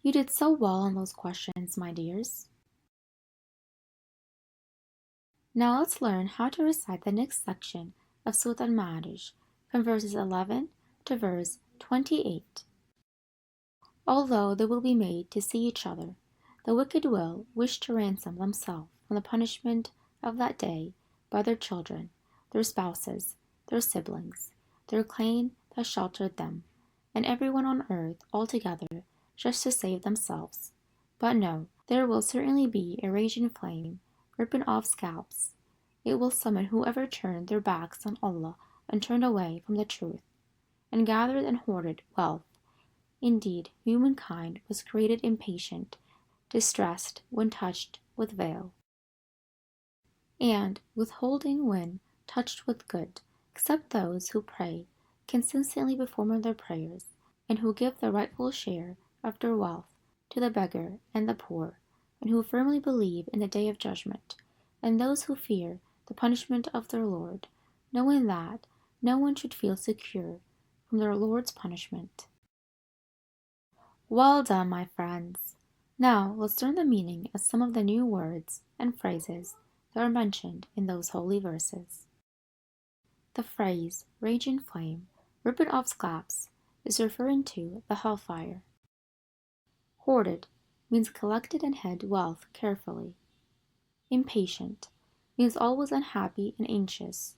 You did so well on those questions, my dears. Now let's learn how to recite the next section of Surat al-Ma'arij from verses 11 to verse 28. Although they will be made to see each other, the wicked will wish to ransom themselves from the punishment of that day by their children, their spouses, their siblings, their clan that sheltered them, and everyone on earth altogether, just to save themselves. But no, there will certainly be a raging flame, ripping off scalps. It will summon whoever turned their backs on Allah and turned away from the truth, and gathered and hoarded wealth. Indeed, humankind was created impatient, distressed when touched with veil, and withholding when touched with good, except those who pray consistently before their prayers, and who give the rightful share of their wealth to the beggar and the poor, and who firmly believe in the day of judgment, and those who fear the punishment of their Lord, knowing that no one should feel secure from their Lord's punishment. Well done, my friends! Now let's learn the meaning of some of the new words and phrases that are mentioned in those holy verses. The phrase raging flame, ripping off scalps, is referring to the hellfire. Hoarded means collected and hid wealth carefully. Impatient means always unhappy and anxious.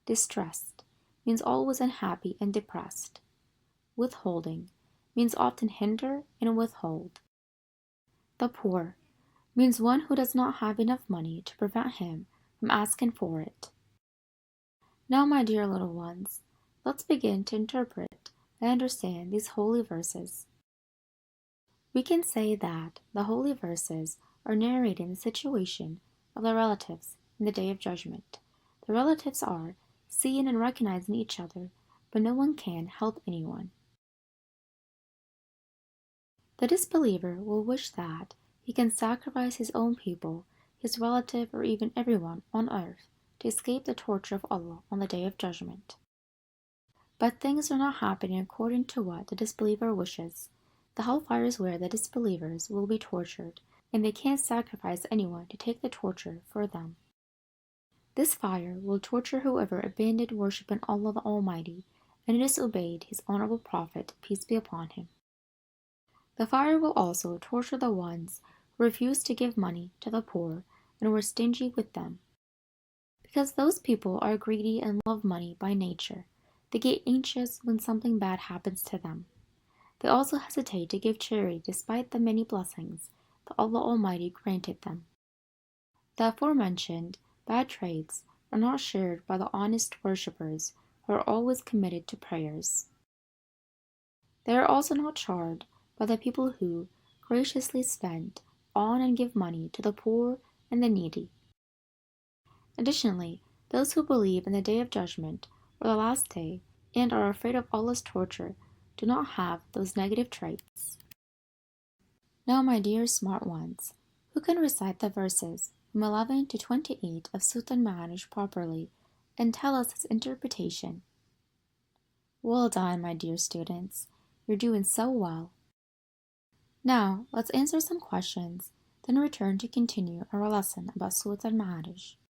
Distressed means always unhappy and depressed. Withholding means often hinder and withhold. The poor means one who does not have enough money to prevent him from asking for it. Now, my dear little ones, let's begin to interpret and understand these holy verses. We can say that the holy verses are narrating the situation of the relatives in the day of judgment. The relatives are seeing and recognizing each other, but no one can help anyone. The disbeliever will wish that he can sacrifice his own people, his relative, or even everyone on earth to escape the torture of Allah on the day of judgment. But things are not happening according to what the disbeliever wishes. The hellfire is where the disbelievers will be tortured, and they can't sacrifice anyone to take the torture for them. This fire will torture whoever abandoned worship in Allah the Almighty and disobeyed His honorable Prophet, peace be upon him. The fire will also torture the ones who refused to give money to the poor and were stingy with them. Because those people are greedy and love money by nature, they get anxious when something bad happens to them. They also hesitate to give charity despite the many blessings that Allah Almighty granted them. The aforementioned bad traits are not shared by the honest worshippers who are always committed to prayers. They are also not shared by the people who graciously spend on and give money to the poor and the needy. Additionally, those who believe in the Day of Judgment or the Last Day and are afraid of Allah's torture do not have those negative traits. Now, my dear smart ones, who can recite the verses from 11 to 28 of Surat al-Ma'arij properly and tell us its interpretation? Well done, my dear students. You're doing so well. Now, let's answer some questions, then return to continue our lesson about Surat al-Ma'arij.